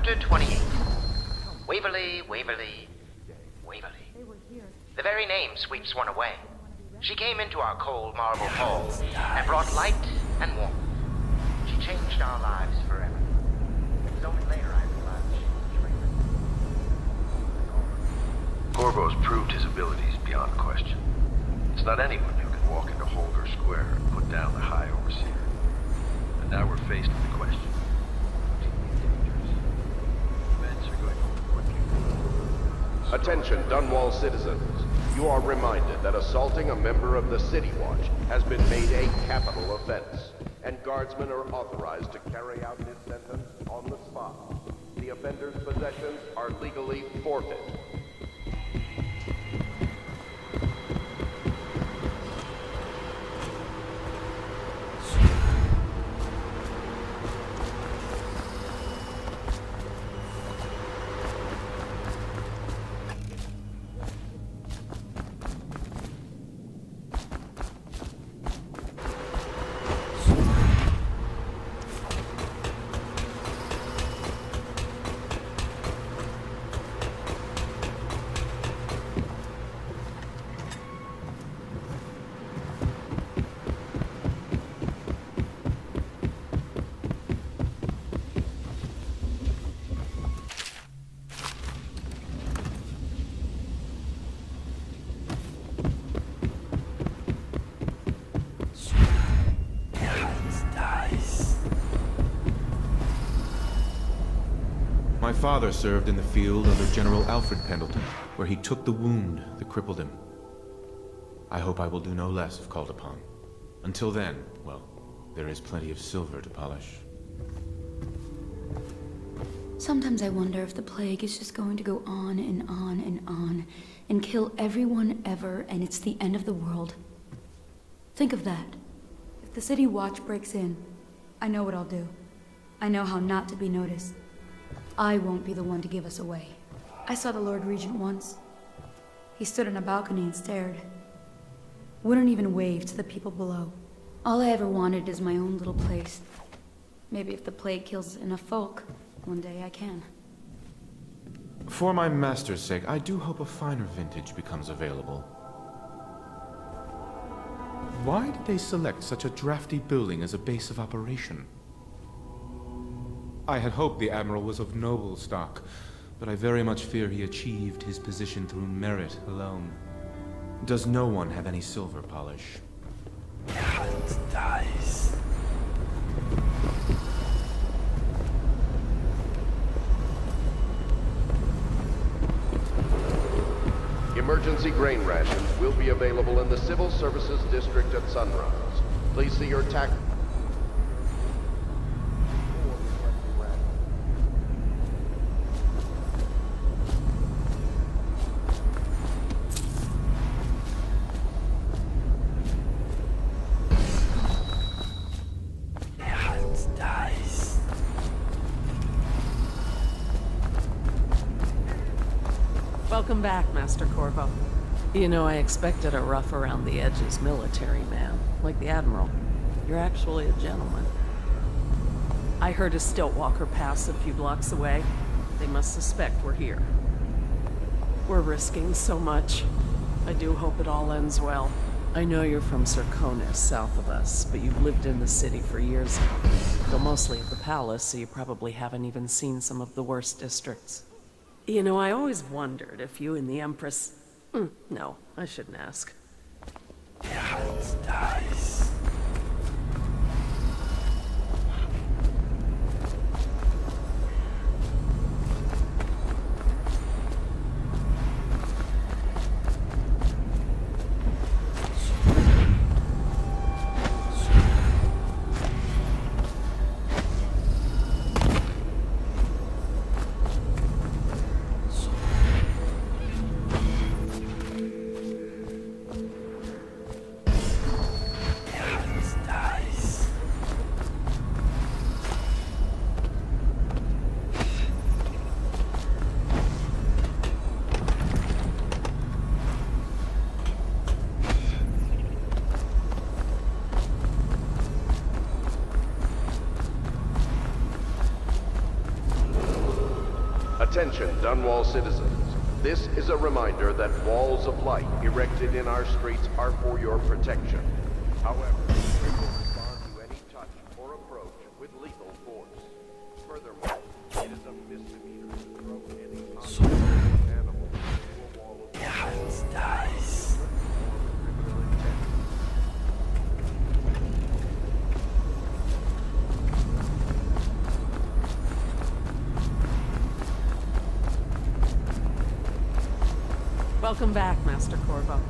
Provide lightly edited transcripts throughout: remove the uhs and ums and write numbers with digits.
Chapter 28. Waverly, Waverly, Waverly. The very name sweeps one away. She came into our cold marble hall and brought light and warmth. She changed our lives forever. It was only later I realized she was Corvo's proved his abilities beyond question. It's not anyone who can walk into Holger Square and put down the High Overseer. And now we're faced with the question. Events are going to Attention, Dunwall citizens. You are reminded that assaulting a member of the City Watch has been made a capital offense, and guardsmen are authorized to carry out this sentence on the spot. The offender's possessions are legally forfeit. My father served in the field under General Alfred Pendleton, where he took the wound that crippled him. I hope I will do no less if called upon. Until then, well, there is plenty of silver to polish. Sometimes I wonder if the plague is just going to go on and on and on, and kill everyone ever, and it's the end of the world. Think of that. If the City Watch breaks in, I know what I'll do. I know how not to be noticed. I won't be the one to give us away. I saw the Lord Regent once. He stood on a balcony and stared. Wouldn't even wave to the people below. All I ever wanted is my own little place. Maybe if the plague kills enough folk, one day I can. For my master's sake, I do hope a finer vintage becomes available. Why did they select such a drafty building as a base of operation? I had hoped the Admiral was of noble stock, but I very much fear he achieved his position through merit alone. Does no one have any silver polish? Hand dies. Emergency grain rations will be available in the Civil Services District at sunrise. Please see your tax... Welcome back, Master Corvo. You know, I expected a rough around the edges military man, like the Admiral. You're actually a gentleman. I heard a stilt walker pass a few blocks away. They must suspect we're here. We're risking so much. I do hope it all ends well. I know you're from Circonis, south of us, but you've lived in the city for years now. Though mostly at the palace, so you probably haven't even seen some of the worst districts. You know, I always wondered if you and the Empress... no, I shouldn't ask. Hand dies. Attention, Dunwall citizens. This is a reminder that walls of light erected in our streets are for your protection. However, we will respond to any touch or approach with lethal force. Furthermore, it is a misdemeanor to throw any object or animal into a wall of light. Hans dies. Criminal intent. Welcome back, Master Corvo.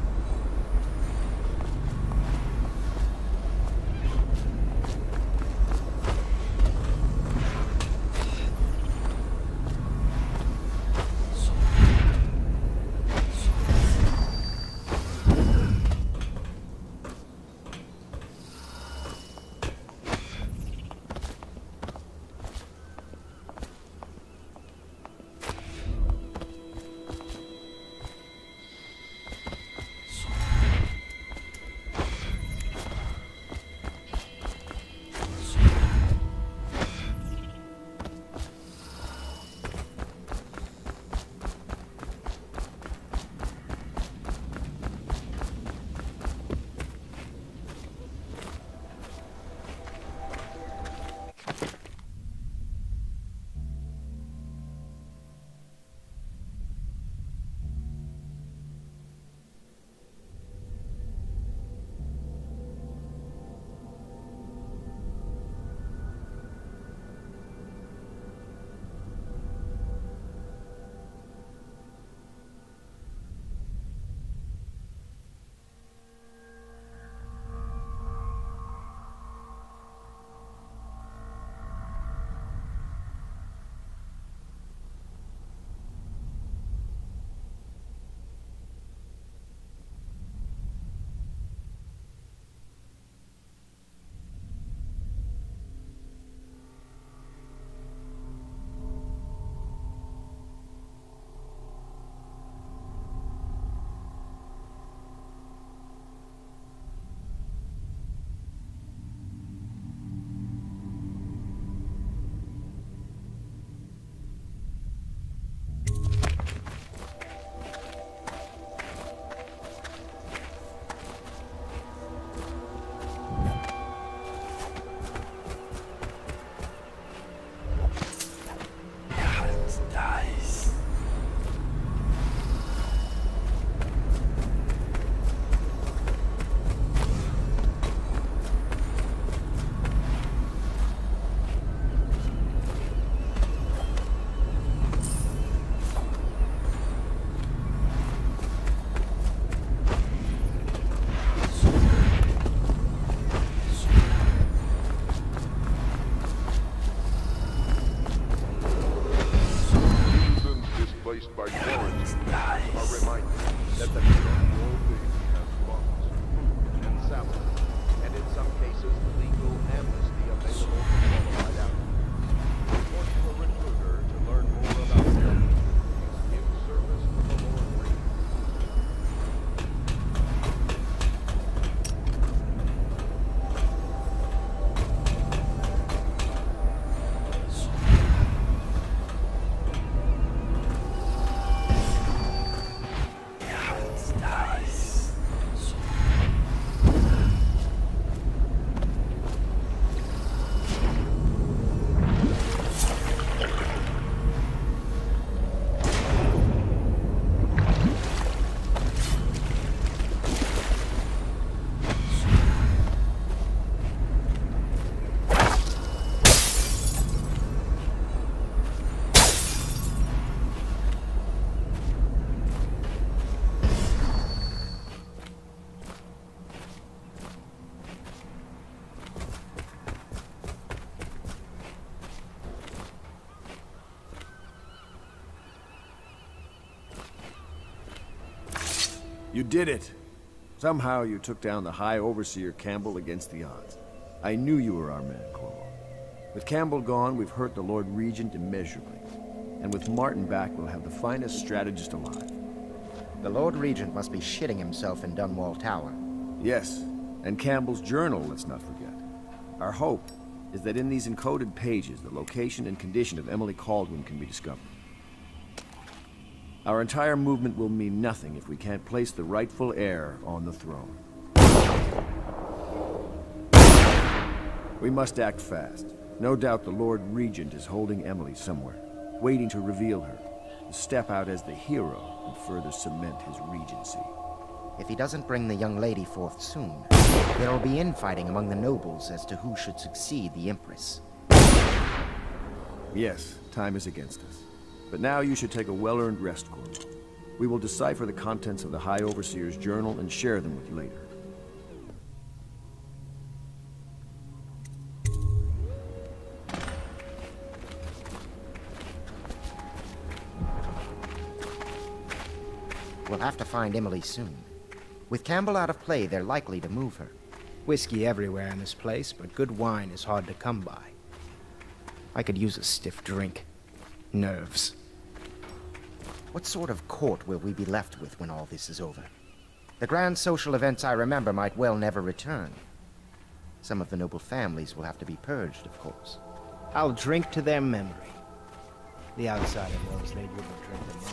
Hans dies. Citizens displaced by quarantine are reminded that the world has funds, food, and salaries, and in some cases, legal amnesty available to qualified applicants. Report to a recruiter to learn more about them. In service to the Lord Regent. Hans dies. You did it! Somehow you took down the High Overseer Campbell against the odds. I knew you were our man, Corvo. With Campbell gone, we've hurt the Lord Regent immeasurably. And with Martin back, we'll have the finest strategist alive. The Lord Regent must be shitting himself in Dunwall Tower. Yes, and Campbell's journal, let's not forget. Our hope is that in these encoded pages, the location and condition of Emily Caldwin can be discovered. Our entire movement will mean nothing if we can't place the rightful heir on the throne. We must act fast. No doubt the Lord Regent is holding Emily somewhere, waiting to reveal her, to step out as the hero and further cement his regency. If he doesn't bring the young lady forth soon, there will be infighting among the nobles as to who should succeed the Empress. Yes, time is against us. But now you should take a well-earned rest, Corvo. We will decipher the contents of the High Overseer's journal and share them with you later. We'll have to find Emily soon. With Campbell out of play, they're likely to move her. Whiskey everywhere in this place, but good wine is hard to come by. I could use a stiff drink. Nerves. What sort of court will we be left with when all this is over? The grand social events I remember might well never return. Some of the noble families will have to be purged, of course. I'll drink to their memory. The outsider knows they wouldn't drink them all.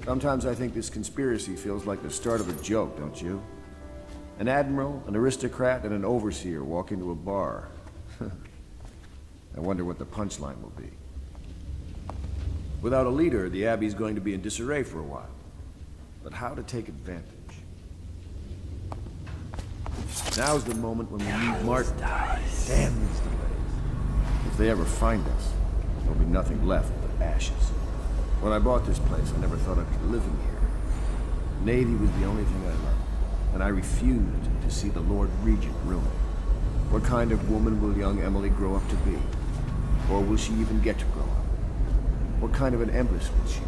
Sometimes I think this conspiracy feels like the start of a joke, don't you? An admiral, an aristocrat, and an overseer walk into a bar. I wonder what the punchline will be. Without a leader, the Abbey's going to be in disarray for a while. But how to take advantage? Now's the moment when we need Martin. Damn these delays. If they ever find us, there'll be nothing left but ashes. When I bought this place, I never thought I'd be living here. The Navy was the only thing I loved, and I refused to see the Lord Regent ruin it. What kind of woman will young Emily grow up to be? Or will she even get to grow up? What kind of an empress will she be?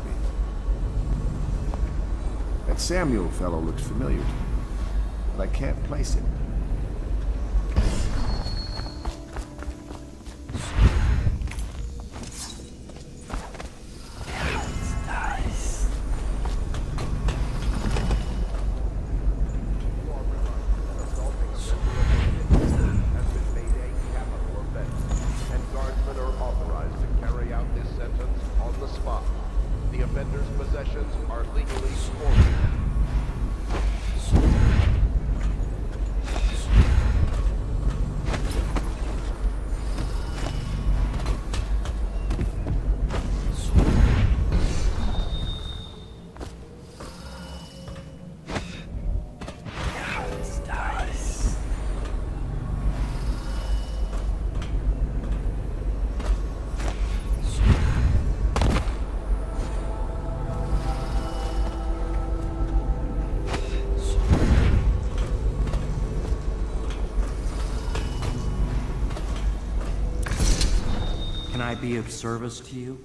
That Samuel fellow looks familiar to me, but I can't place him. Can I be of service to you?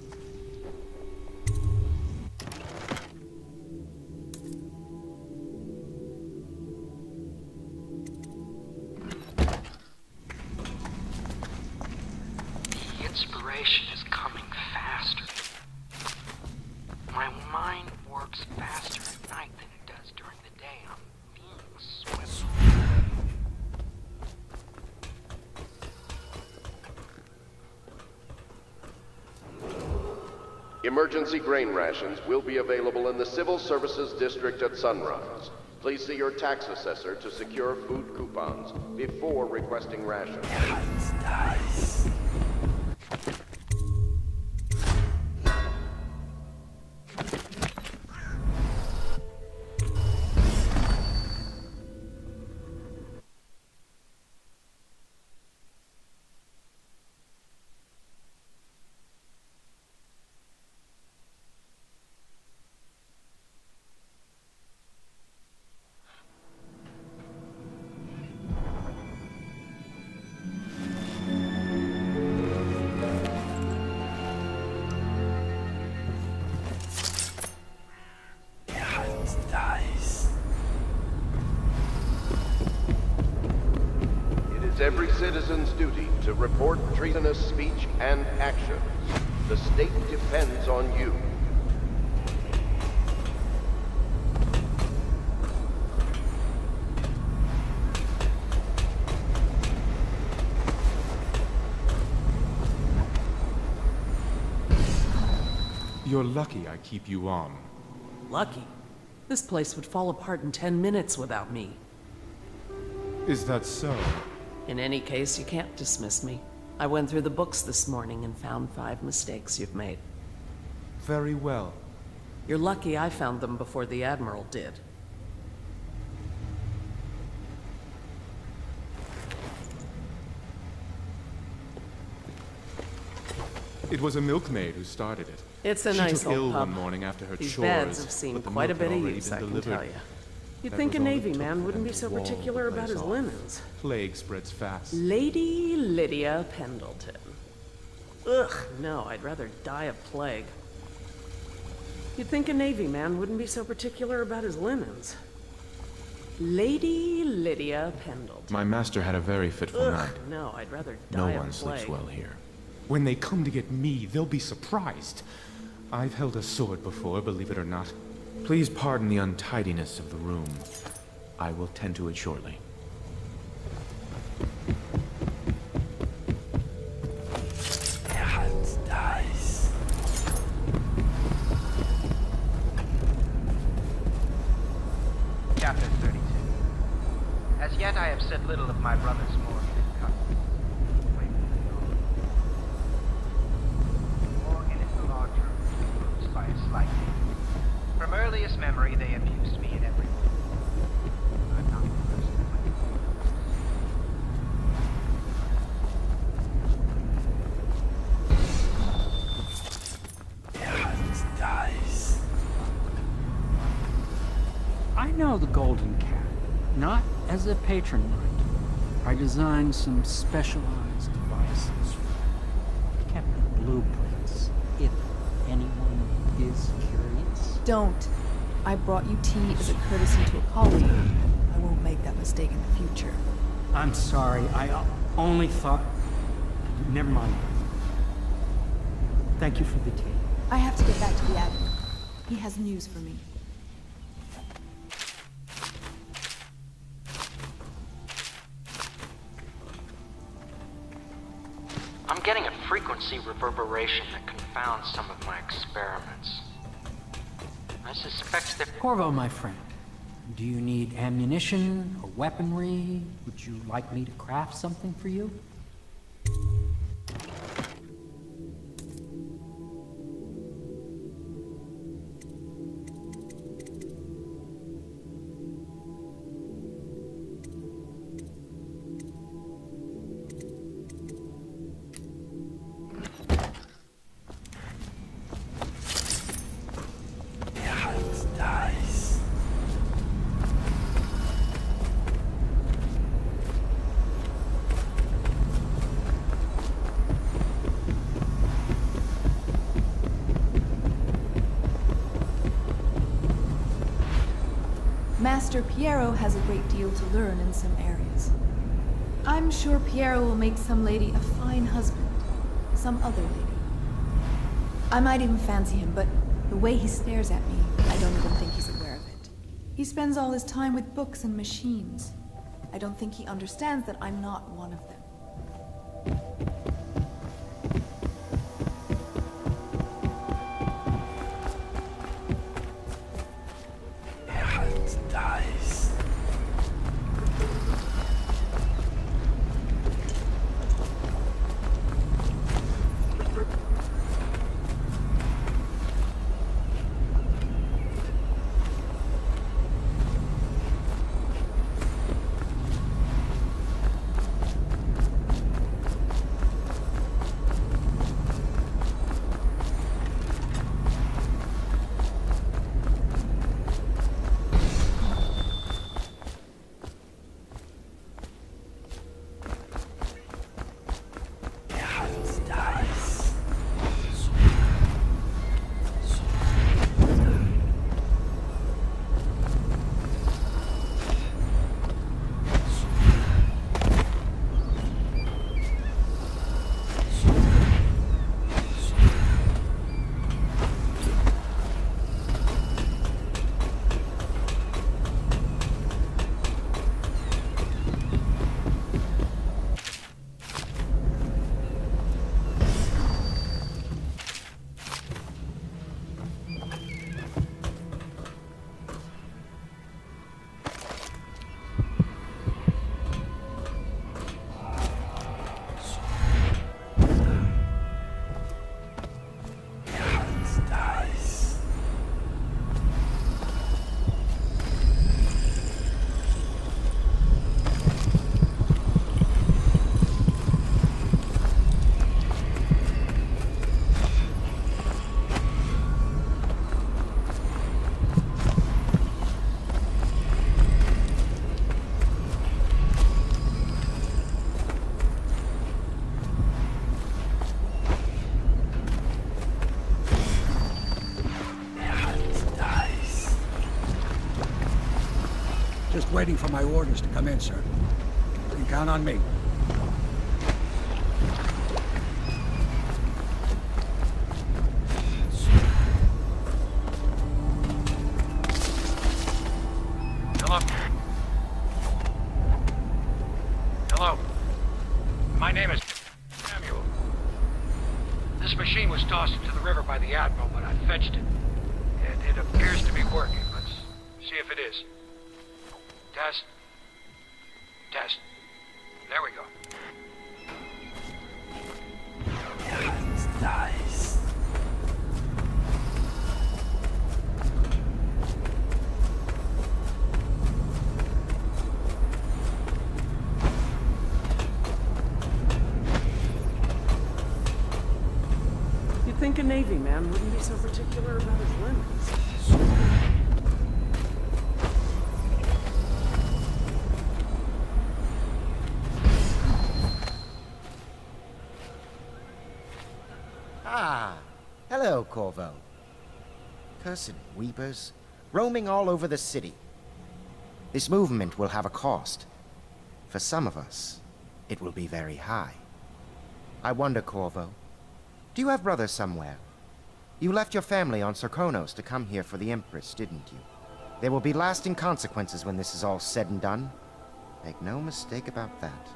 The inspiration is coming faster. My mind works faster at night than it does during the day. I'm being swift. Emergency grain rations will be available in the Civil Services District at sunrise. Please see your tax assessor to secure food coupons before requesting rations. Nice. It's every citizen's duty to report treasonous speech and actions. The state depends on you. You're lucky I keep you on. Lucky? This place would fall apart in 10 minutes without me. Is that so? In any case, you can't dismiss me. I went through the books this morning and found 5 mistakes you've made. Very well. You're lucky I found them before the Admiral did. It was a milkmaid who started it. It's a She nice took ill old pub. one morning after her These chores. beds have seen but the quite a milk bit had of already use, been I can delivered. tell you. You'd That think a was all it Navy took man for wouldn't them be to so wall particular the about place his off. linens. Plague spreads fast. Lady Lydia Pendleton. Ugh, no, I'd rather die of plague. You'd think a Navy man wouldn't be so particular about his linens. Lady Lydia Pendleton. My master had a very fitful Ugh, night. no, I'd rather die No of one sleeps plague. well here. When they come to get me, they'll be surprised. I've held a sword before, believe it or not. Please pardon the untidiness of the room. I will tend to it shortly. Hans dies. Chapter 32. As yet I have said little of my brother's Morgan and cousin. Morgan is the larger of the two groups by a slight margin. From earliest memory, they abused me in every way. I'm not the person who went Hans dies. I know the Golden Cat, not as a patron might. I designed some specialized devices. Kept blueprints, if anyone is curious. Don't. I brought you tea as a courtesy to a colleague. I won't make that mistake in the future. I'm sorry, I only thought... Never mind. Thank you for the tea. I have to get back to the Admiral. He has news for me. I'm getting a frequency reverberation that confounds some of my experiments. I suspect that... Corvo, my friend, do you need ammunition or weaponry? Would you like me to craft something for you? Hans dies. Master Piero has a great deal to learn in some areas. I'm sure Piero will make some lady a fine husband. Some other lady. I might even fancy him, but the way he stares at me, I don't even think he's aware of it. He spends all his time with books and machines. I don't think he understands that I'm not one of them. Hans dies. waiting for my orders to come in, sir. You can count on me. Hello? Hello? My name is Samuel. This machine was tossed into the river by the Admiral, but I fetched it. It appears to be working. Let's see if it is. Test. Test. There we go. Nice. You'd think a Navy man wouldn't be so particular about his limits. Ah, hello, Corvo. Cursed weepers, roaming all over the city. This movement will have a cost. For some of us, it will be very high. I wonder, Corvo, do you have brothers somewhere? You left your family on Sarkonos to come here for the Empress, didn't you? There will be lasting consequences when this is all said and done. Make no mistake about that.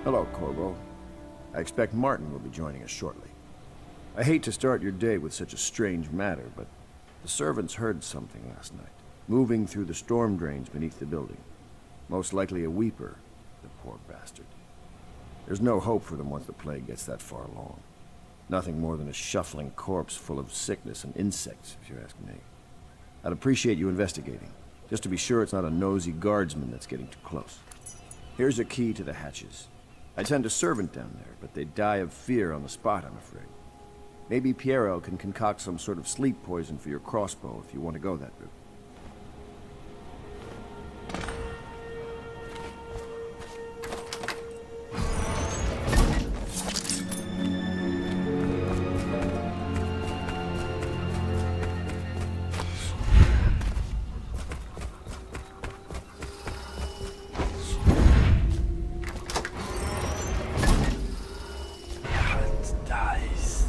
Hello, Corvo. I expect Martin will be joining us shortly. I hate to start your day with such a strange matter, but the servants heard something last night, moving through the storm drains beneath the building. Most likely a weeper, the poor bastard. There's no hope for them once the plague gets that far along. Nothing more than a shuffling corpse full of sickness and insects, if you ask me. I'd appreciate you investigating, just to be sure it's not a nosy guardsman that's getting too close. Here's a key to the hatches. I sent a servant down there, but they die of fear on the spot, I'm afraid. Maybe Piero can concoct some sort of sleep poison for your crossbow if you want to go that route. Nice.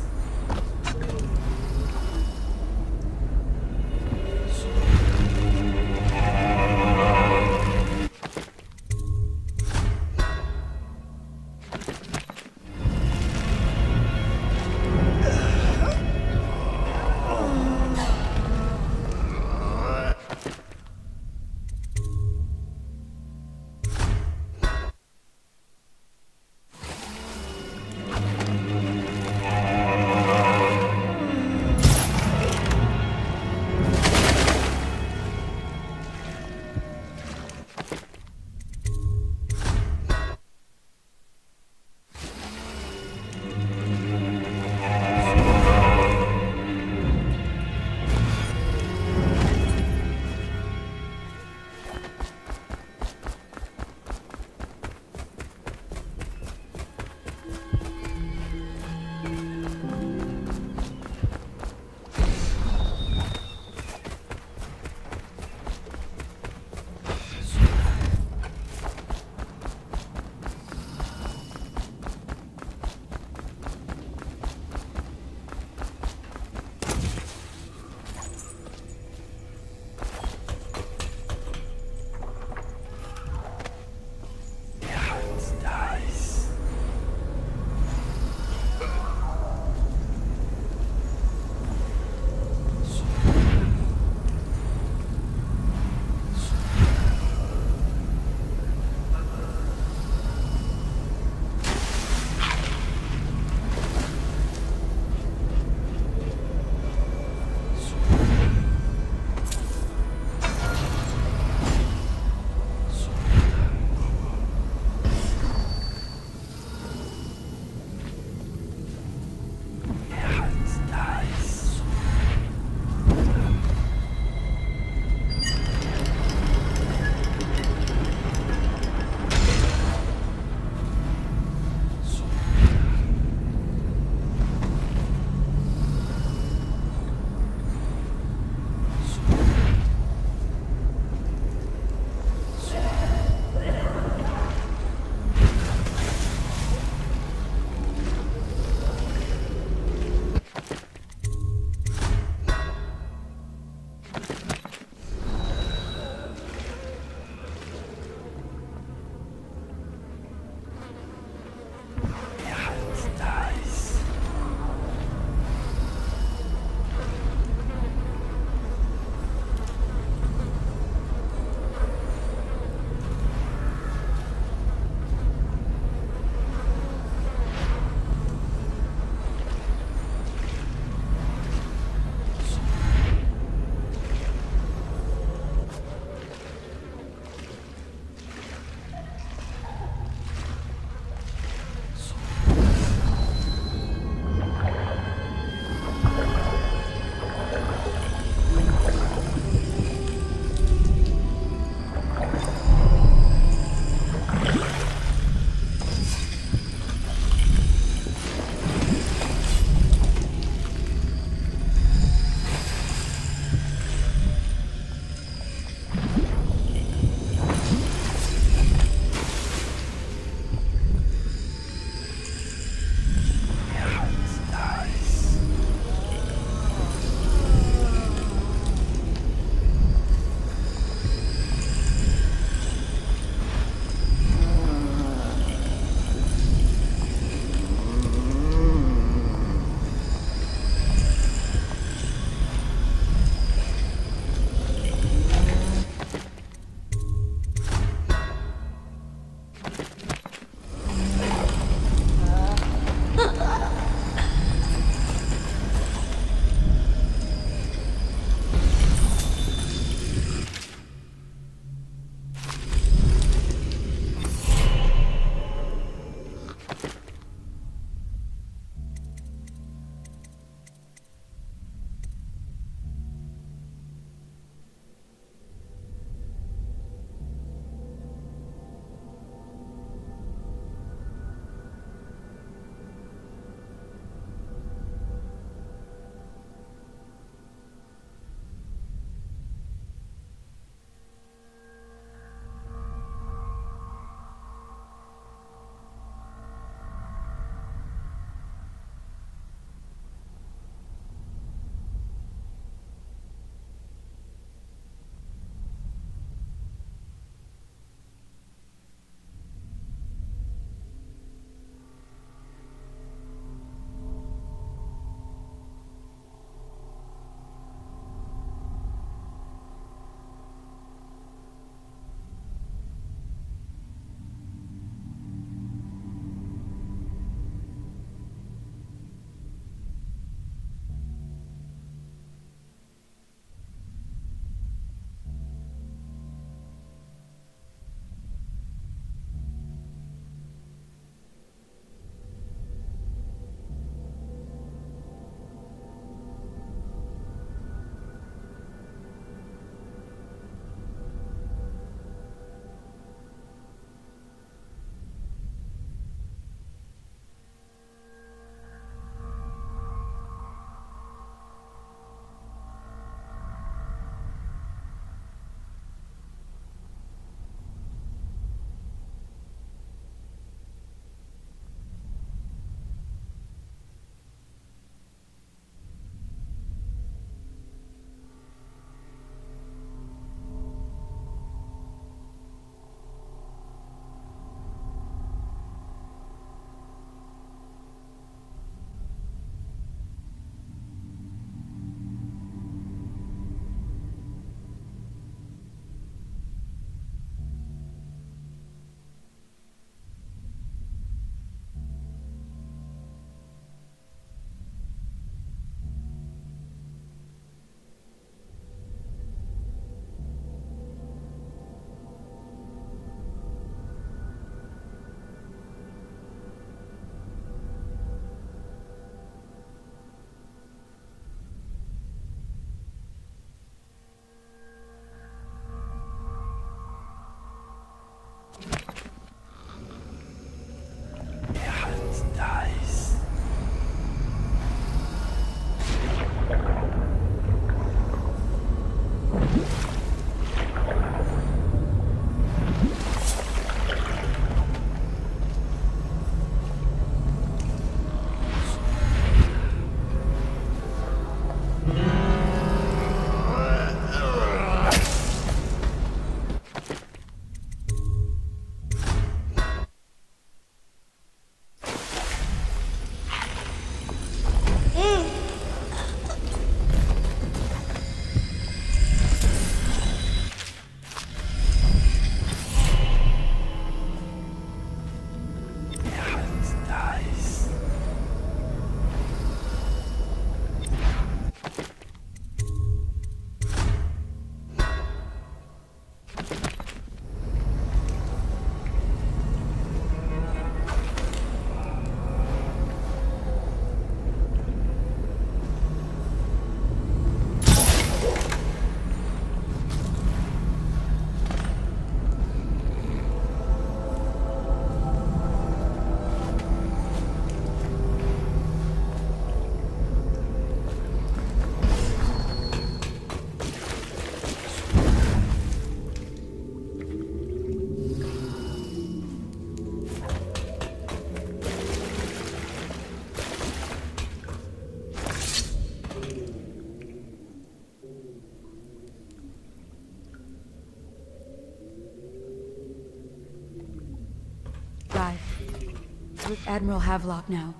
With Admiral Havelock now.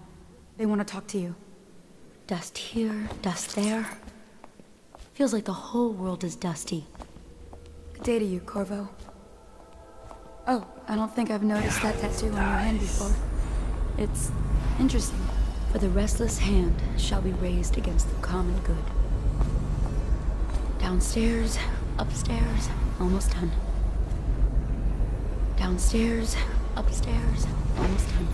They want to talk to you. Dust here, dust there. Feels like the whole world is dusty. Good day to you, Corvo. Oh, I don't think I've noticed that tattoo on your hand before. It's interesting. For the restless hand shall be raised against the common good. Downstairs, upstairs, almost done. Downstairs, upstairs, almost done.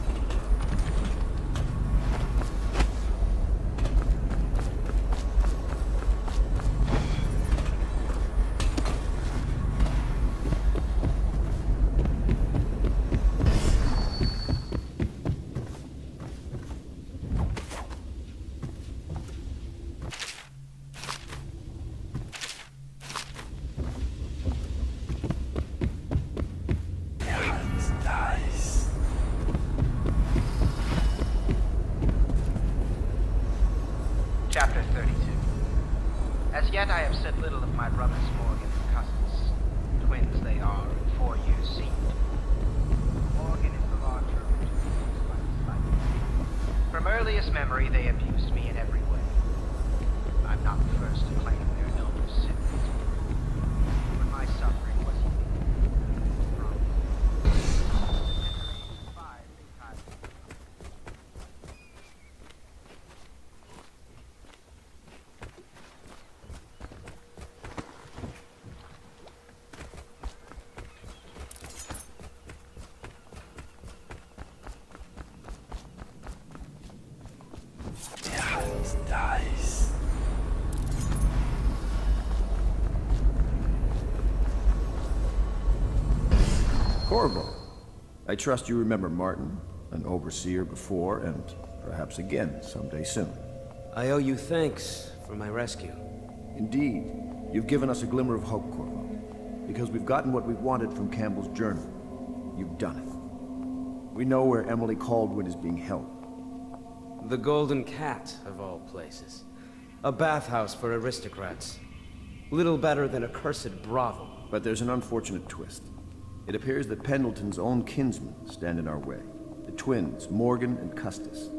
Chapter 32. As yet I have said little of my brothers Morgan and Custis. Twins they are, and 4 years seemed. Morgan is the larger of the two, slight. From earliest memory they abused me in every way. I'm not the first to claim their elder siblings. When my suffering was Corvo, I trust you remember Martin, an overseer before, and perhaps again someday soon. I owe you thanks for my rescue. Indeed, you've given us a glimmer of hope, Corvo. Because we've gotten what we wanted from Campbell's journal. You've done it. We know where Emily Caldwin is being held. The Golden Cat, of all places. A bathhouse for aristocrats. Little better than a cursed brothel. But there's an unfortunate twist. It appears that Pendleton's own kinsmen stand in our way. The twins, Morgan and Custis.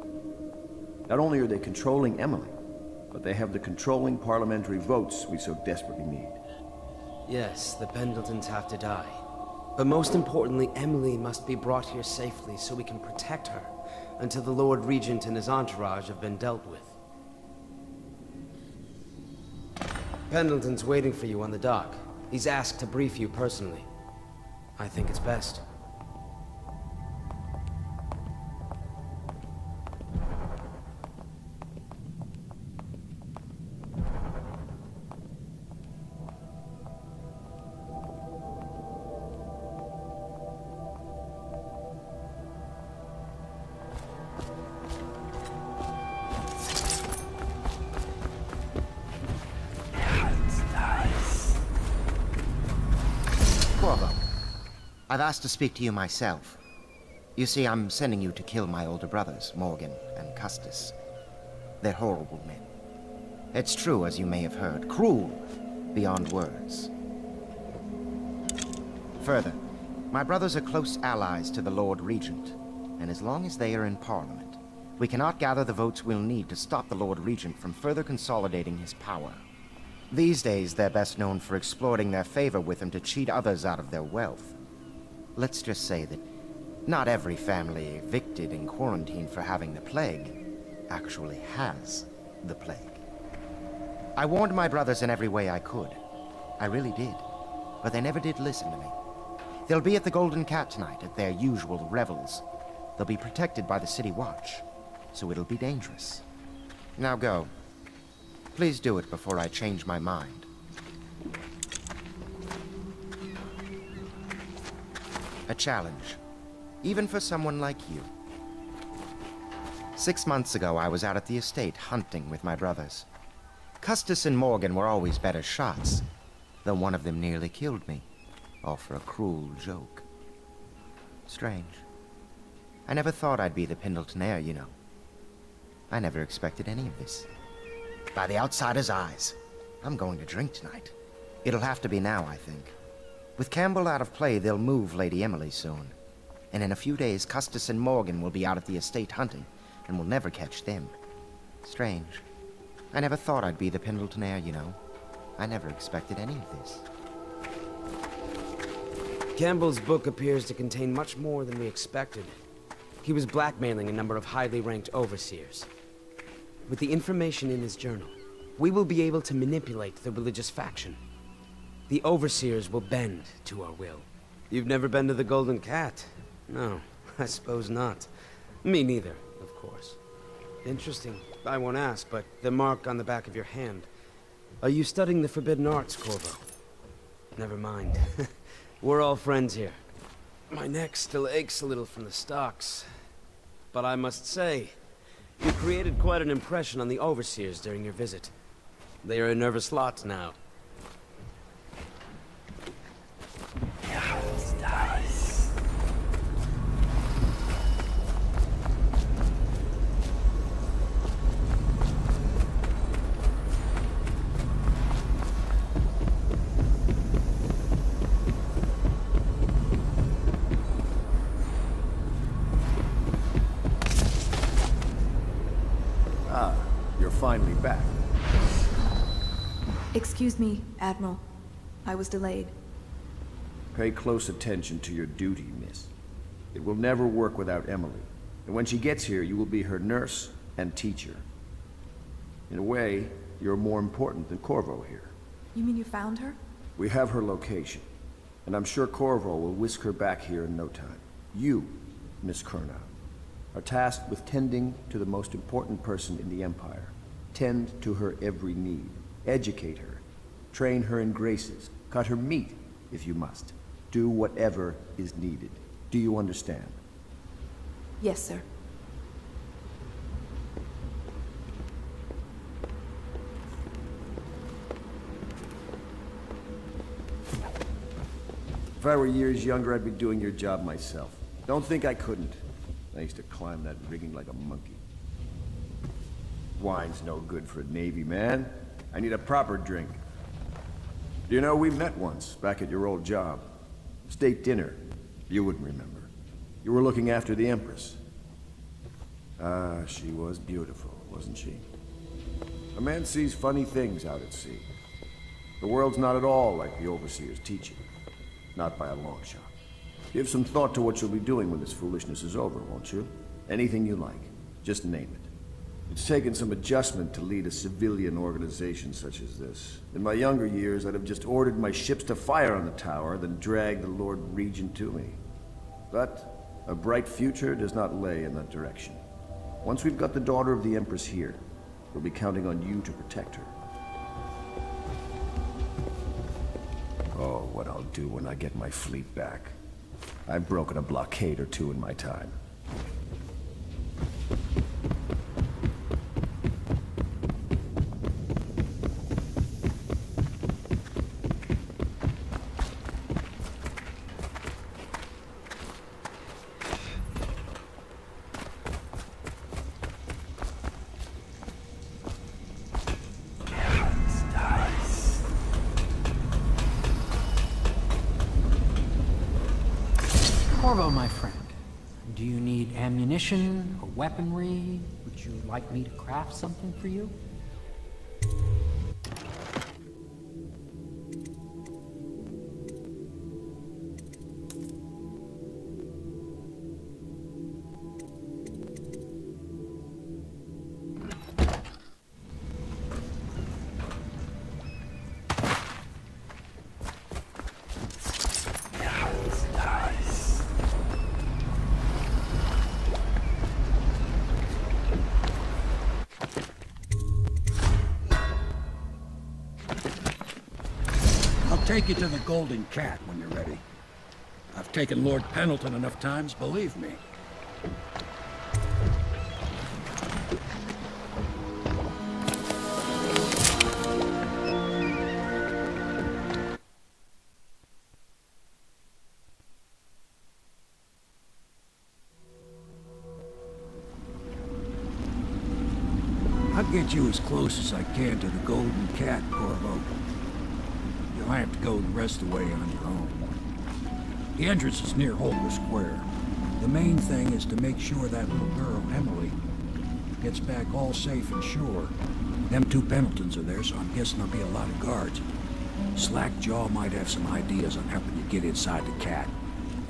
Not only are they controlling Emily, but they have the controlling parliamentary votes we so desperately need. Yes, the Pendletons have to die. But most importantly, Emily must be brought here safely so we can protect her until the Lord Regent and his entourage have been dealt with. Pendleton's waiting for you on the dock. He's asked to brief you personally. I think it's best. Corvo, I've asked to speak to you myself. You see, I'm sending you to kill my older brothers, Morgan and Custis. They're horrible men. It's true, as you may have heard, cruel beyond words. Further, my brothers are close allies to the Lord Regent, and as long as they are in Parliament, we cannot gather the votes we'll need to stop the Lord Regent from further consolidating his power. These days, they're best known for exploiting their favor with him to cheat others out of their wealth. Let's just say that not every family evicted and quarantined for having the plague actually has the plague. I warned my brothers in every way I could. I really did. But they never did listen to me. They'll be at the Golden Cat tonight at their usual revels. They'll be protected by the City Watch, so it'll be dangerous. Now go. Please do it before I change my mind. A challenge, even for someone like you. 6 months ago, I was out at the estate hunting with my brothers. Custis and Morgan were always better shots, though one of them nearly killed me, all for a cruel joke. Strange. I never thought I'd be the Pendleton heir, you know. I never expected any of this. By the outsider's eyes, I'm going to drink tonight. It'll have to be now, I think. With Campbell out of play, they'll move Lady Emily soon. And in a few days, Custis and Morgan will be out at the estate hunting, and we'll never catch them. Strange. I never thought I'd be the Pendleton heir, you know. I never expected any of this. Campbell's book appears to contain much more than we expected. He was blackmailing a number of highly ranked overseers. With the information in his journal, we will be able to manipulate the religious faction. The overseers will bend to our will. You've never been to the Golden Cat? No, I suppose not. Me neither, of course. Interesting. I won't ask, but the mark on the back of your hand. Are you studying the forbidden arts, Corvo? Never mind. We're all friends here. My neck still aches a little from the stocks. But I must say, you created quite an impression on the overseers during your visit. They are a nervous lot now. You're finally back. Excuse me, Admiral. I was delayed. Pay close attention to your duty, miss. It will never work without Emily. And when she gets here, you will be her nurse and teacher. In a way, you're more important than Corvo here. You mean you found her? We have her location, and I'm sure Corvo will whisk her back here in no time. You, Miss Kurnow, are tasked with tending to the most important person in the Empire. Tend to her every need. Educate her. Train her in graces. Cut her meat, if you must. Do whatever is needed. Do you understand? Yes, sir. If I were years younger, I'd be doing your job myself. Don't think I couldn't. I used to climb that rigging like a monkey. Wine's no good for a Navy man. I need a proper drink. Do you know, we met once, back at your old job. State dinner. You wouldn't remember. You were looking after the Empress. Ah, she was beautiful, wasn't she? A man sees funny things out at sea. The world's not at all like the Overseer's teaching. Not by a long shot. Give some thought to what you'll be doing when this foolishness is over, won't you? Anything you like. Just name it. It's taken some adjustment to lead a civilian organization such as this. In my younger years, I'd have just ordered my ships to fire on the tower, then dragged the Lord Regent to me. But a bright future does not lay in that direction. Once we've got the daughter of the Empress here, we'll be counting on you to protect her. Oh, what I'll do when I get my fleet back. I've broken a blockade or two in my time. Corvo, my friend, do you need ammunition or weaponry? Would you like me to craft something for you? Take you to the Golden Cat when you're ready. I've taken Lord Pendleton enough times, believe me. I'll get you as close as I can to the Golden Cat, Corvo. You'll have to go the rest of the way on your own. The entrance is near Holger Square. The main thing is to make sure that little girl, Emily, gets back all safe and sure. Them two Pendletons are there, so I'm guessing there'll be a lot of guards. Slackjaw might have some ideas on helping you get inside the cat,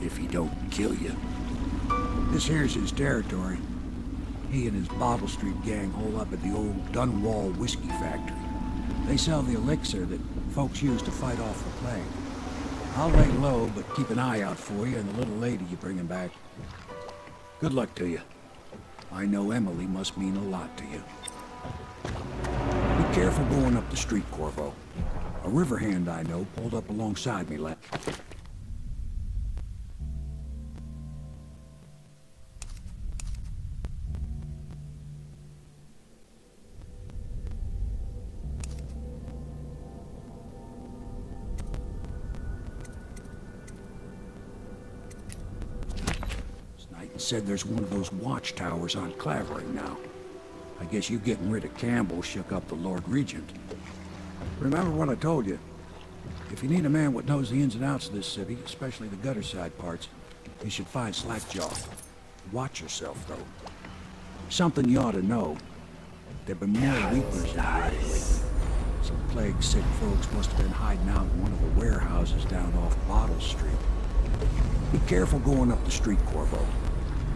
if he don't kill you. This here's his territory. He and his Bottle Street gang hole up at the old Dunwall whiskey factory. They sell the elixir that folks use to fight off the plague. I'll lay low, but keep an eye out for you and the little lady you bring him back. Good luck to you. I know Emily must mean a lot to you. Be careful going up the street, Corvo. A river hand I know pulled up alongside me last... said there's one of those watchtowers on Clavering now. I guess you getting rid of Campbell shook up the Lord Regent. Remember what I told you. If you need a man what knows the ins and outs of this city, especially the gutter side parts, you should find Slackjaw. Watch yourself, though. Something you ought to know. There've been more weepers in the area lately. Some plague-sick folks must have been hiding out in one of the warehouses down off Bottle Street. Be careful going up the street, Corvo.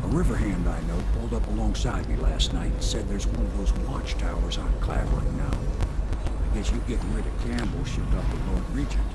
A river hand I know pulled up alongside me last night and said there's one of those watchtowers on Clavering now. I guess you getting rid of Campbell shipped up the Lord Regent.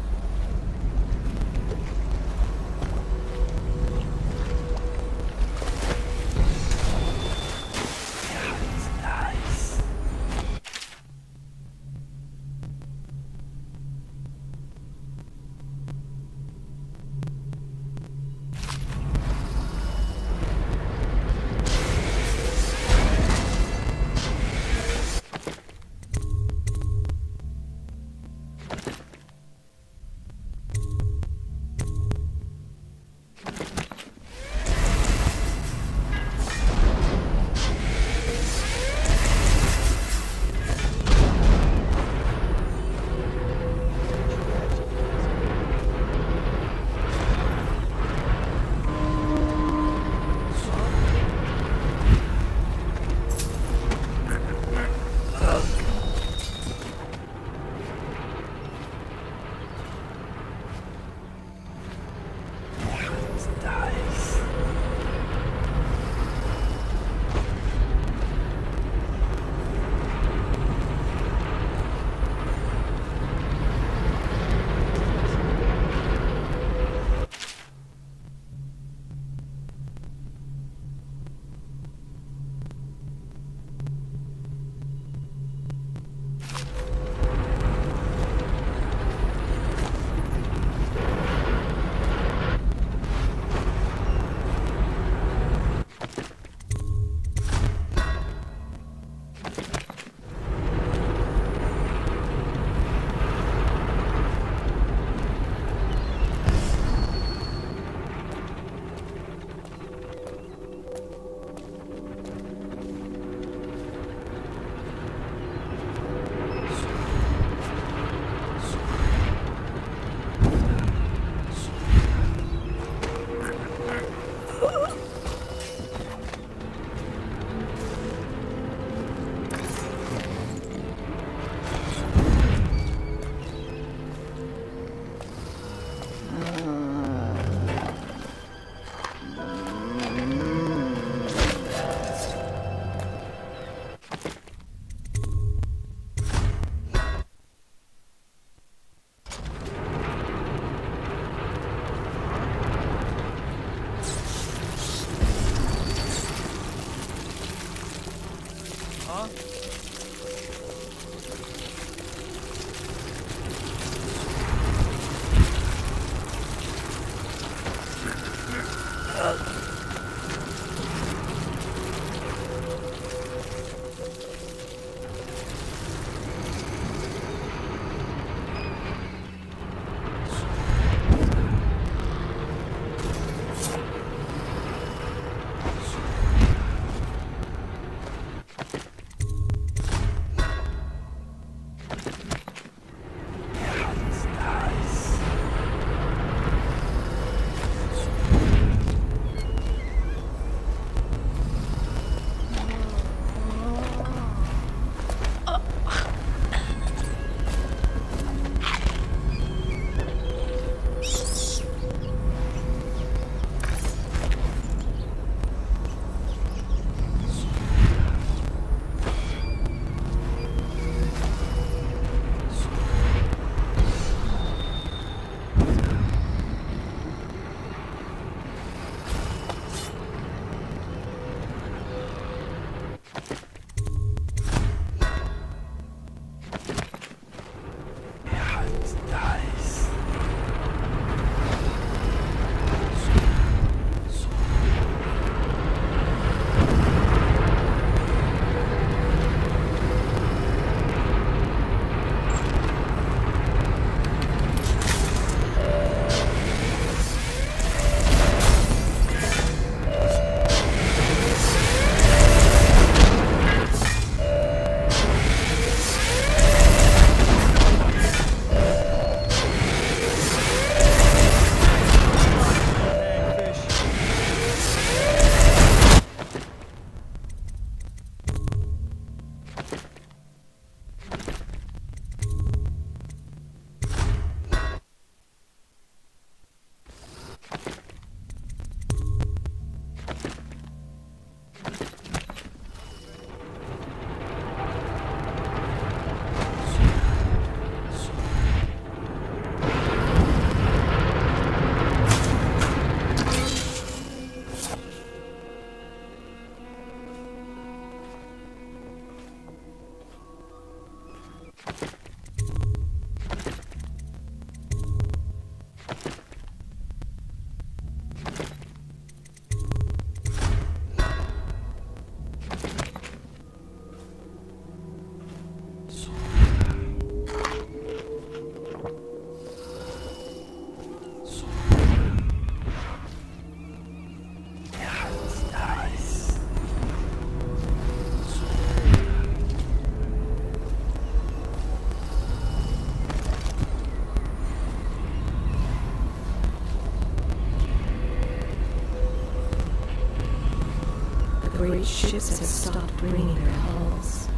great ships have stopped ringing their halls.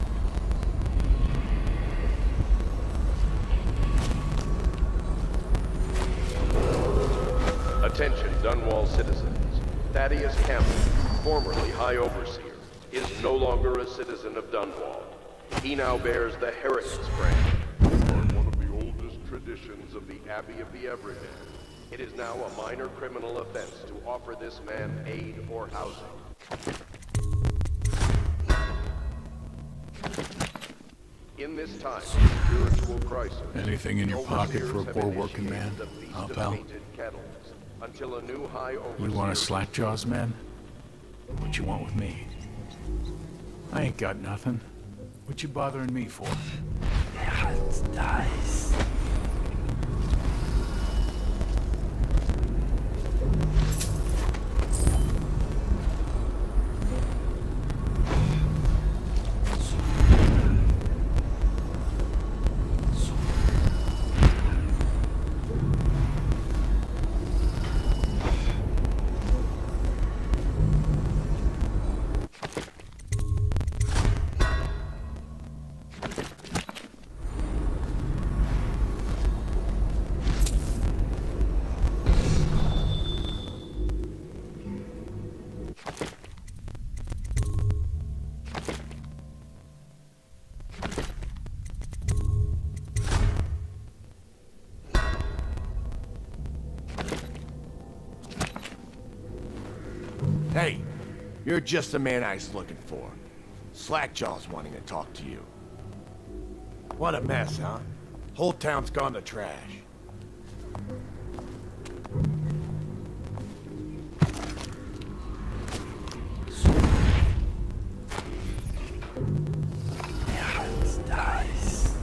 Attention, Dunwall citizens. Thaddeus Campbell, formerly High Overseer, is no longer a citizen of Dunwall. He now bears the Heretics brand, one of the oldest traditions of the Abbey of the Everyman. It is now a minor criminal offense to offer this man aid or housing. In this time of spiritual crisis, anything in your pocket for a poor working man, huh, pal? Until a new High Overseer... You want a slackjaws, man? What you want with me? I ain't got nothing. What you bothering me for? It's nice. Hey, you're just the man I was looking for. Slackjaw's wanting to talk to you. What a mess, huh? Whole town's gone to trash. It's nice.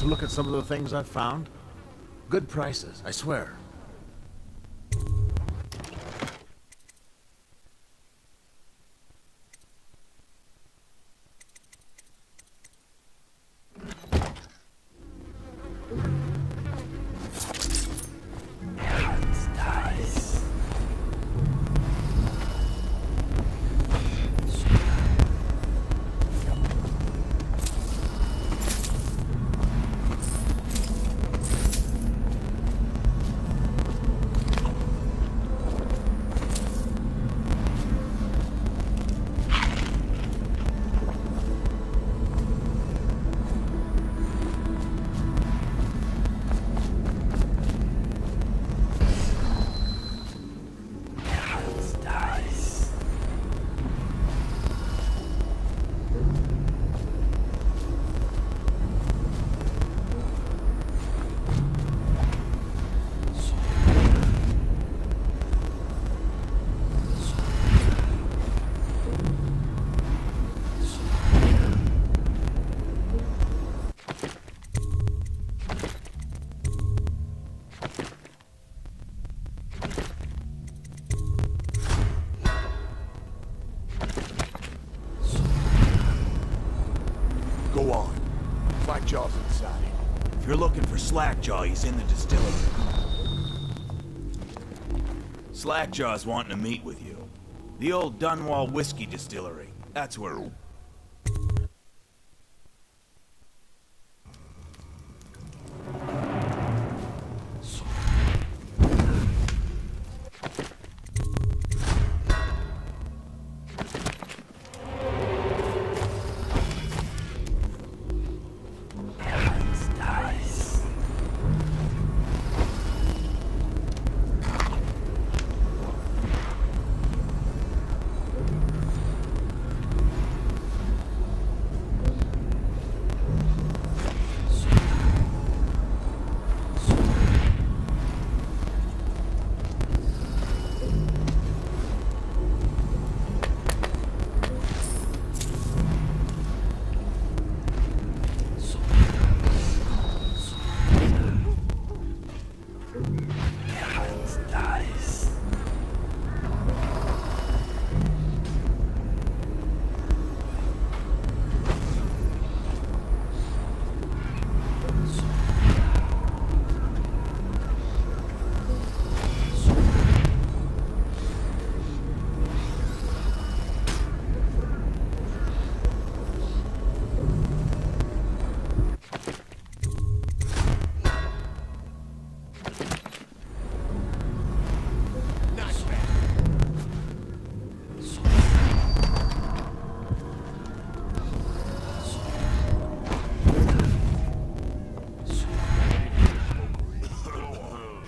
to look at some of the things I've found? Good prices, I swear. Go on. Slackjaw's inside. If you're looking for Slackjaw, he's in the distillery. Slackjaw's wanting to meet with you. The old Dunwall Whiskey Distillery. That's where...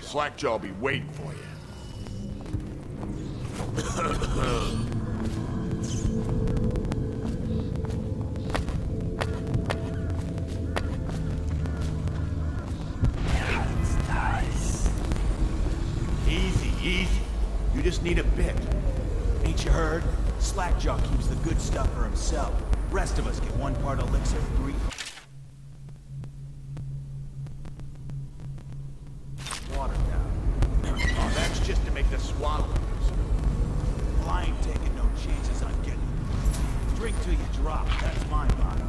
Slackjaw'll be waiting for you. Easy, easy. You just need a bit. Ain't you heard? Slackjaw keeps the good stuff for himself. Rest of us get one part elixir, three... water down. Oh, that's just to make the swallow. Well, I ain't taking no chances on getting it. Drink till you drop. That's my motto.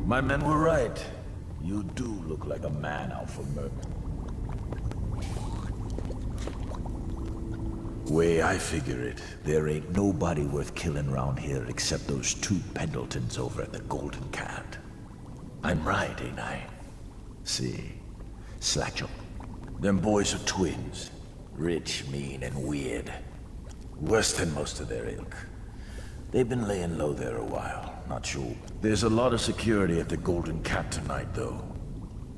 My men were right. You do look like a man out for murder. Way I figure it, there ain't nobody worth killing around here except those two Pendletons over at the Golden Cat. I'm right, ain't I? See, Slackjaw. Them boys are twins. Rich, mean, and weird. Worse than most of their ilk. They've been laying low there a while, not sure. There's a lot of security at the Golden Cat tonight, though.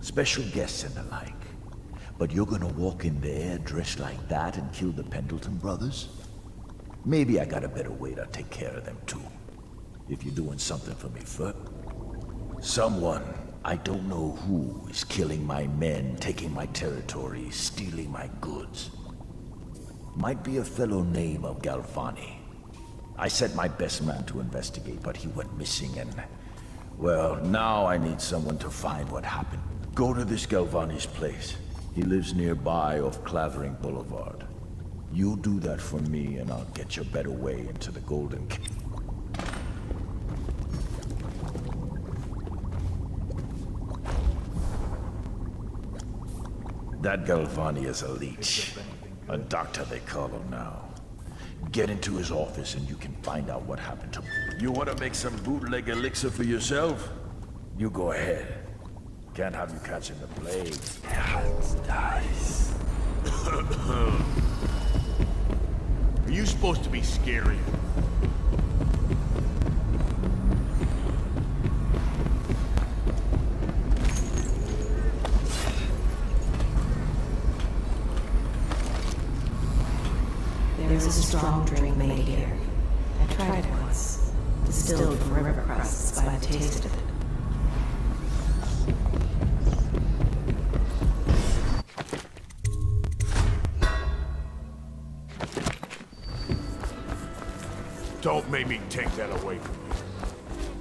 Special guests and the like. But you're gonna walk in there dressed like that and kill the Pendleton brothers? Maybe I got a better way to take care of them too. If you're doing something for me first. Someone, I don't know who, is killing my men, taking my territory, stealing my goods. Might be a fellow named of Galvani. I sent my best man to investigate, but he went missing and... Well, now I need someone to find what happened. Go to this Galvani's place. He lives nearby off Clavering Boulevard. You do that for me and I'll get you a better way into the Golden Cat. That Galvani is a leech. A doctor they call him now. Get into his office and you can find out what happened to him. You want to make some bootleg elixir for yourself? You go ahead. Can't have you catching the plague. Dice. Are you supposed to be scary? There is a strong drink made here. I tried it once. Distilled from river crusts by the taste of it. Don't make me take that away from you.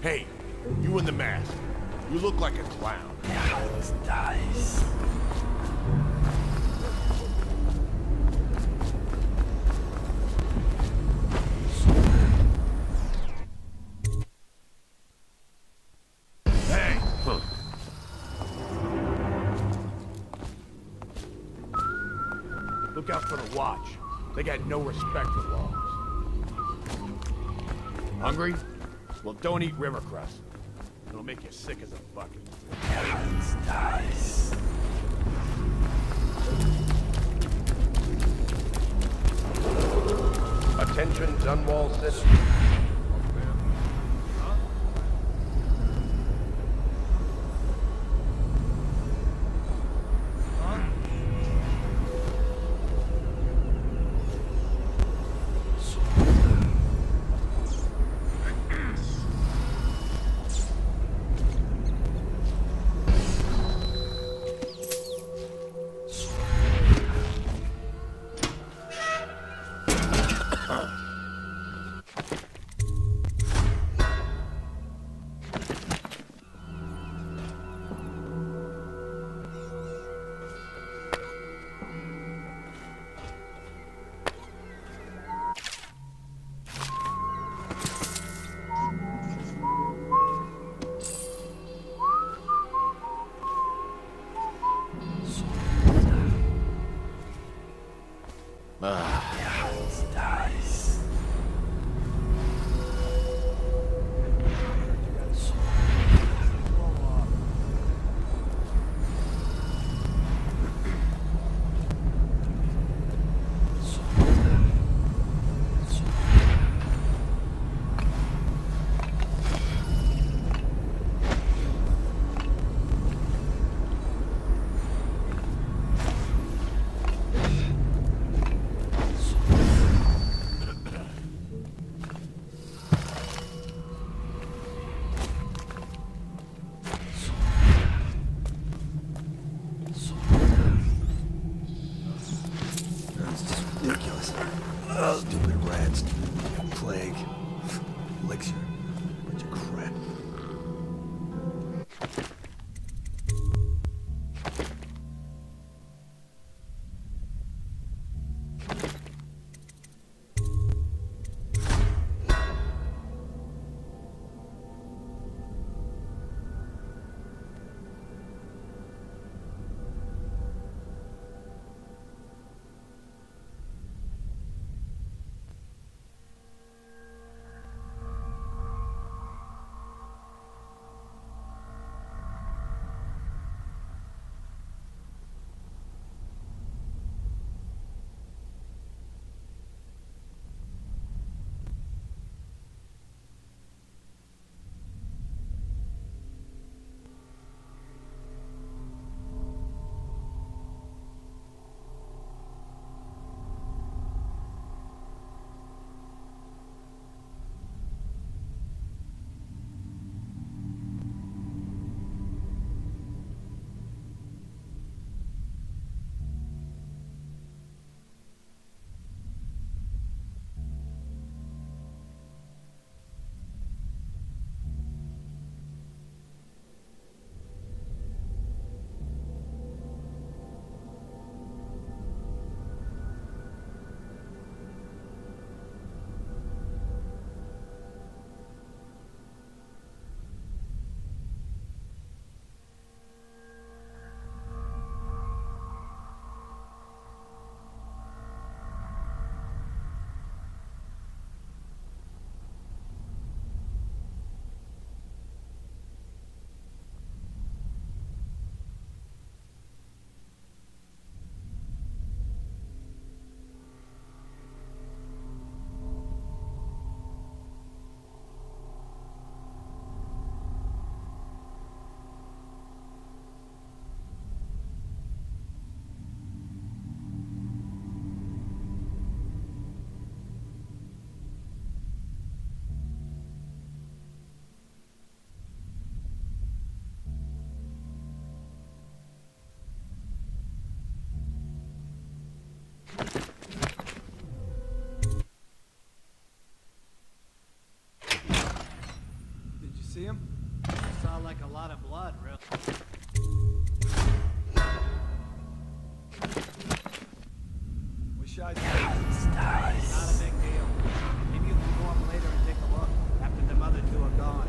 Hey, you in the mask. You look like a clown. Dice. Hey! Look out for the watch. They got no respect for laws. Hungry? Well, don't eat river crust. It'll make you sick as a bucket. Dice. Attention, Dunwall citizens. Dice. Ridiculous. Stupid rats. Plague. Elixir. Bunch of crap. blood, really. Wish I did. Not a big deal. Maybe you can go up later and take a look after the other two are gone.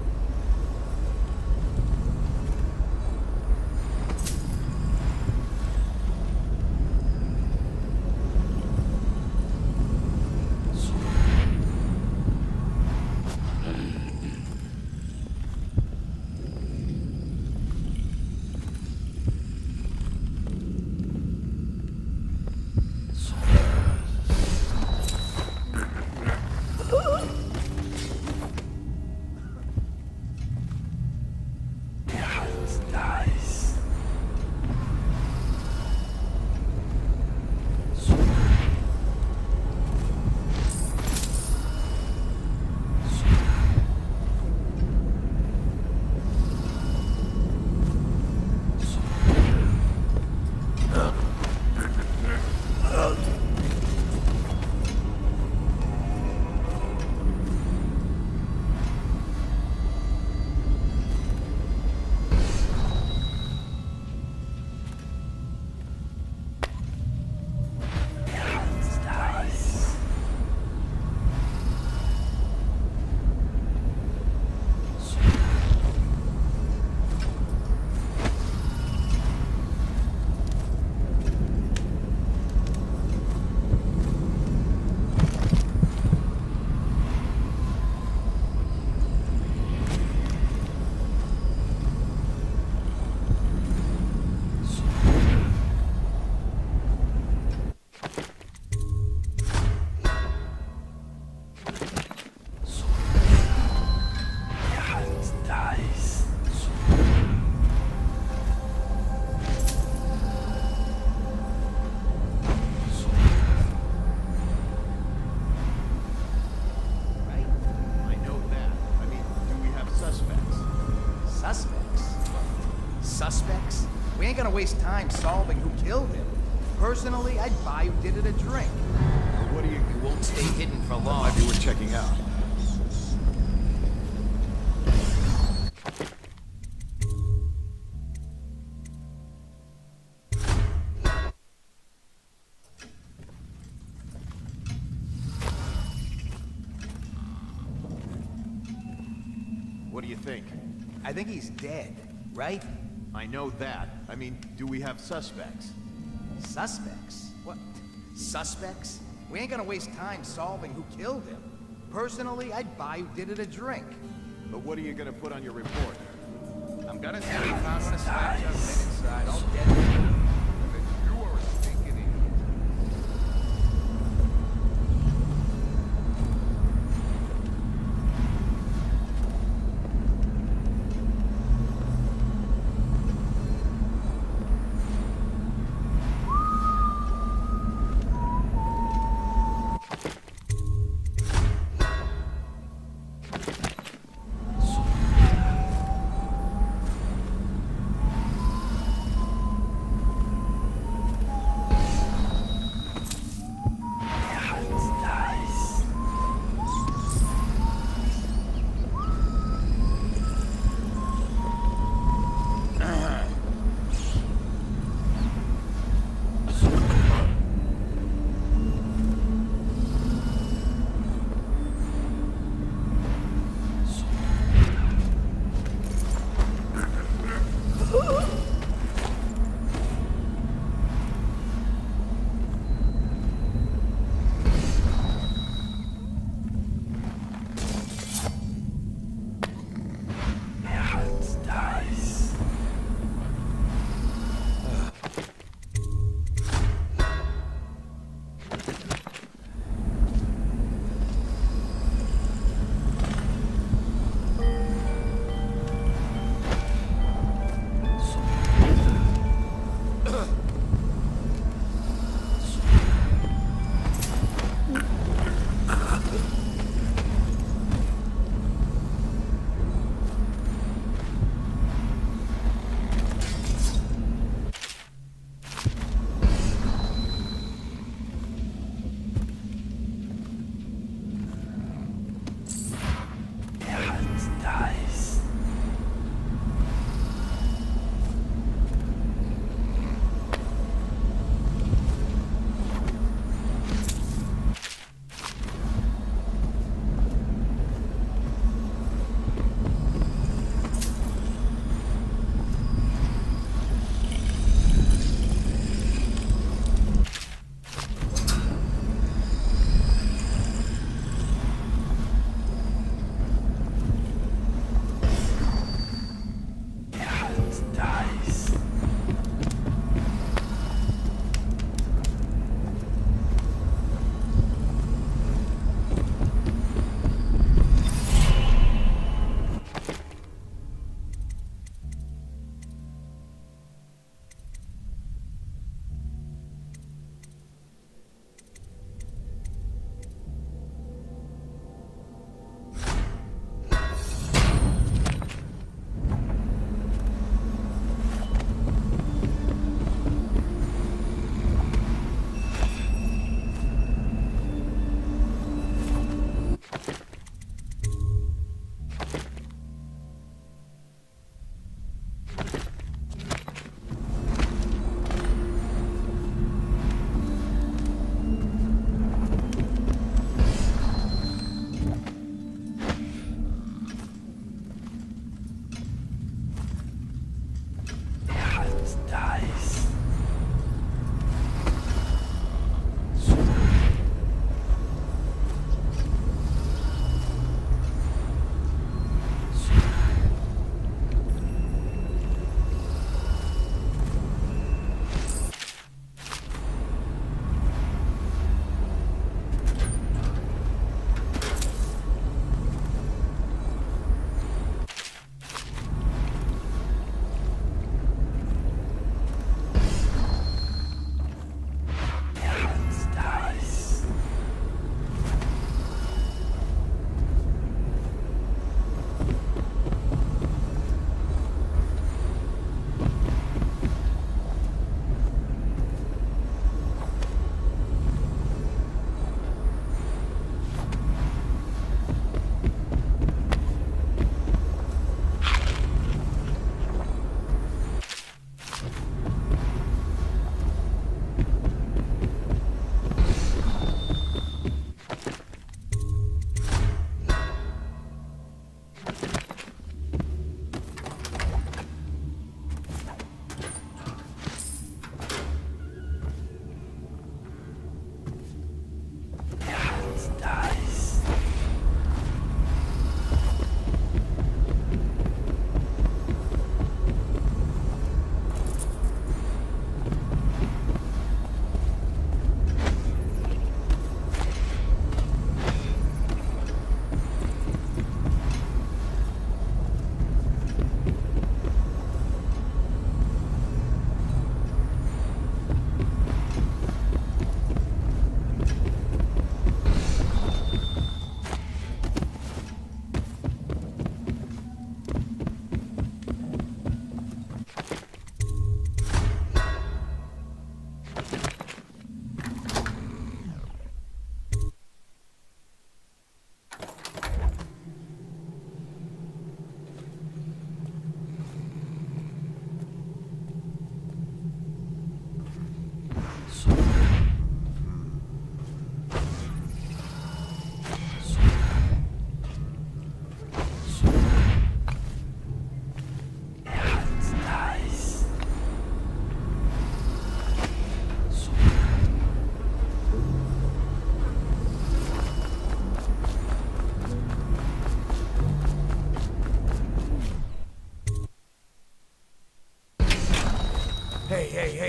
Suspects? We ain't gonna waste time solving who killed him. Personally, I'd buy who did it a drink. But what do you won't stay hidden for long? Might be worth checking out. What do you think? I think he's dead, right? I know that. I mean, do we have suspects? Suspects? What? Suspects? We ain't gonna waste time solving who killed him. Personally, I'd buy who did it a drink. But what are you gonna put on your report? I'm gonna say we found one of Slapjaw's men inside, all dead. You are a stinking idiot.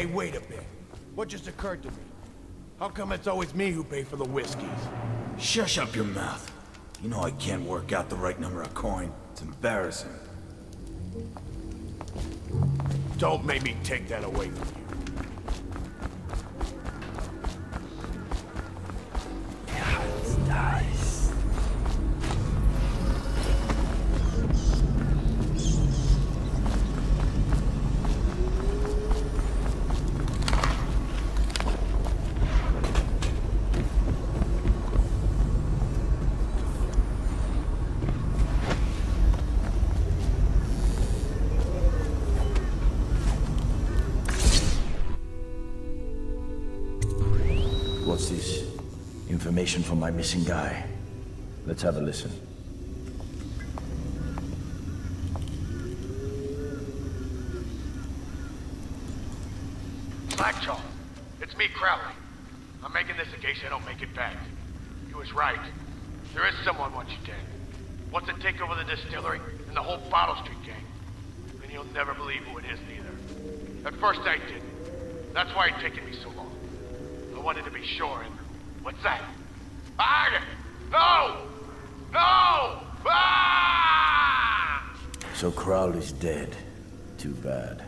Hey, wait a bit. What just occurred to me? How come it's always me who pay for the whiskeys? Shush up your mouth. You know I can't work out the right number of coin. It's embarrassing. Don't make me take that away from you. Dice. What's this? Information from my missing guy. Let's have a listen. Slackjaw, it's me, Crowley. I'm making this in case I don't make it back. He was right. There is someone wants you dead. Wants to take over the distillery and the whole Bottle Street gang. And you'll never believe who it is, neither. At first I didn't. That's why it's taken me so long. I wanted to be sure, and what's that? No! No! Ah! So Crowley's dead. Too bad.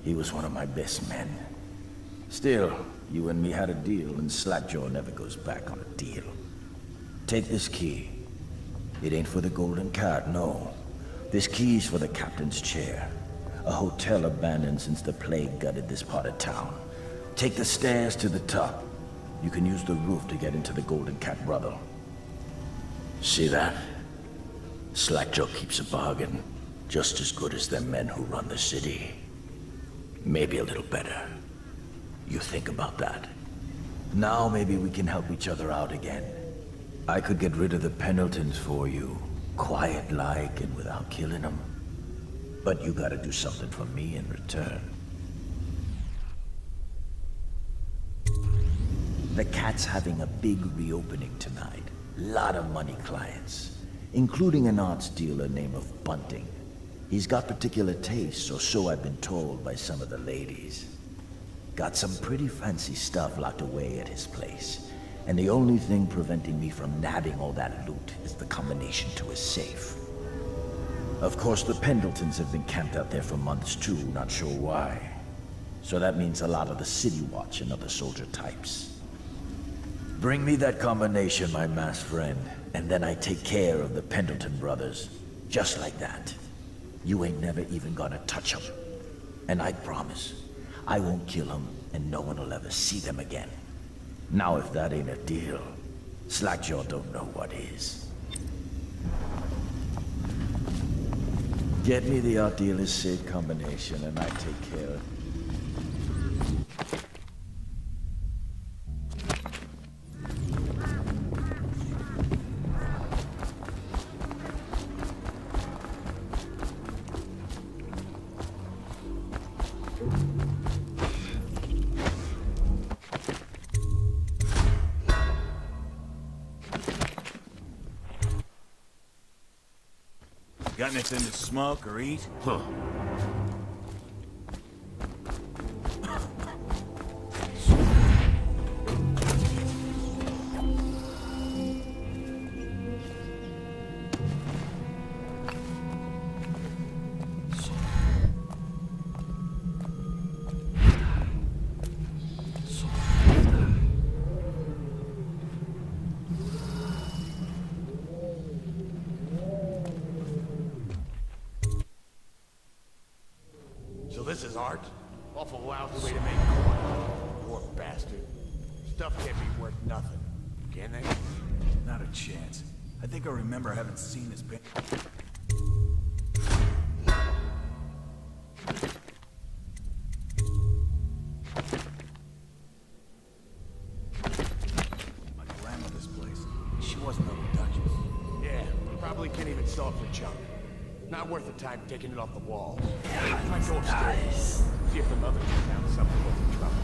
He was one of my best men. Still, you and me had a deal, and Slackjaw never goes back on a deal. Take this key. It ain't for the Golden Cat, no. This key's for the captain's chair. A hotel abandoned since the plague gutted this part of town. Take the stairs to the top. You can use the roof to get into the Golden Cat brothel. See that? Slackjaw keeps a bargain. Just as good as the men who run the city. Maybe a little better. You think about that. Now maybe we can help each other out again. I could get rid of the Pendletons for you. Quiet-like and without killing them. But you gotta do something for me in return. The Cat's having a big reopening tonight. Lot of money clients, including an arts dealer named of Bunting. He's got particular tastes, or so I've been told by some of the ladies. Got some pretty fancy stuff locked away at his place, and the only thing preventing me from nabbing all that loot is the combination to his safe. Of course, the Pendletons have been camped out there for months too, not sure why. So that means a lot of the City Watch and other soldier types. Bring me that combination, my masked friend, and then I take care of the Pendleton brothers. Just like that. You ain't never even gonna touch them. And I promise, I won't kill them, and no one will ever see them again. Now if that ain't a deal, Slackjaw don't know what is. Get me the art dealer's safe combination, and I take care of it. Got anything to smoke or eat? Huh. This is art? Awful lousy way to make coin. Poor bastard. Stuff can't be worth nothing, can they? Not a chance. I think I remember having seen this paint. My grandma this place. She wasn't no Duchess. Yeah, probably can't even sell it for junk. Not worth the time taking it off the walls. Might go upstairs. See if the mother can found something worth the trouble.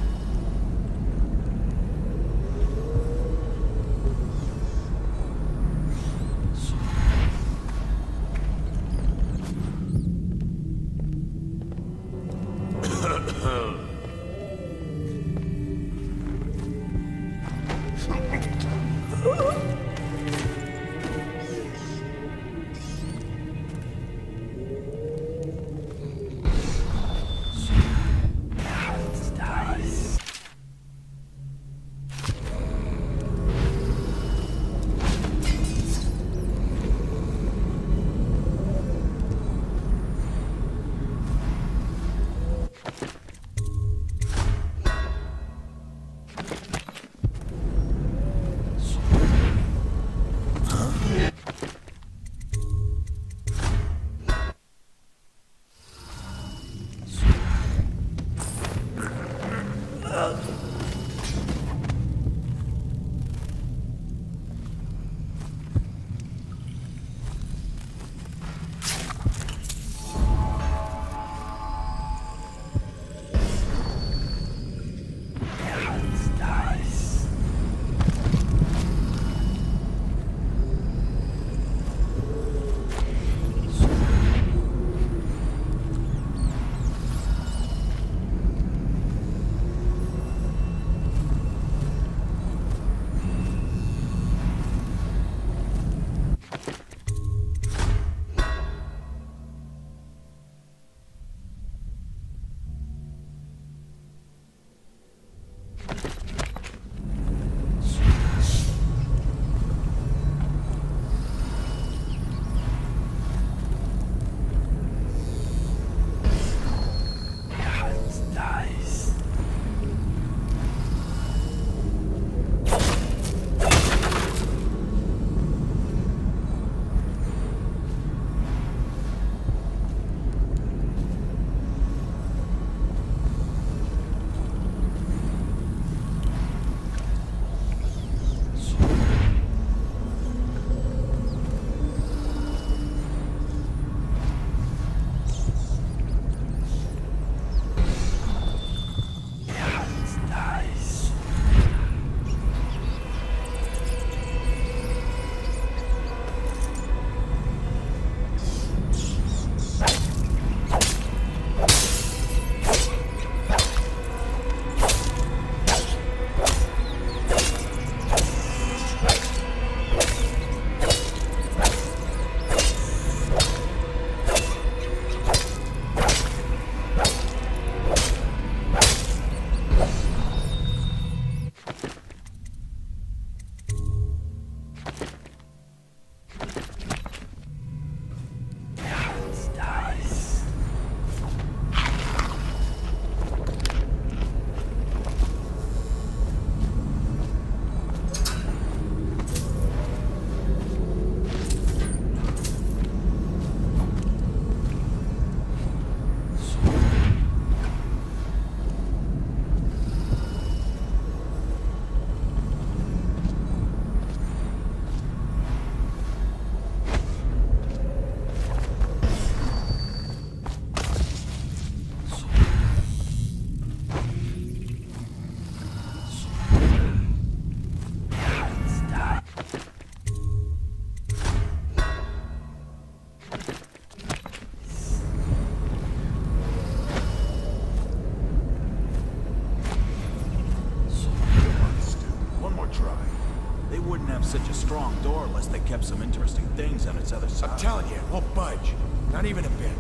wouldn't have such a strong door unless they kept some interesting things on its other side. I'm telling you, it won't budge. Not even a bit.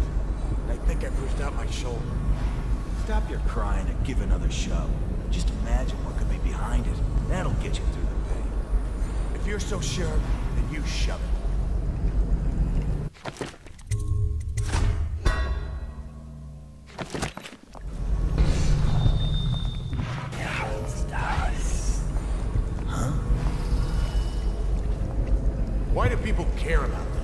I think I bruised out my shoulder. Stop your crying and give another shove. Just imagine what could be behind it. That'll get you through the pain. If you're so sure, then you shove it. Why do people care about this?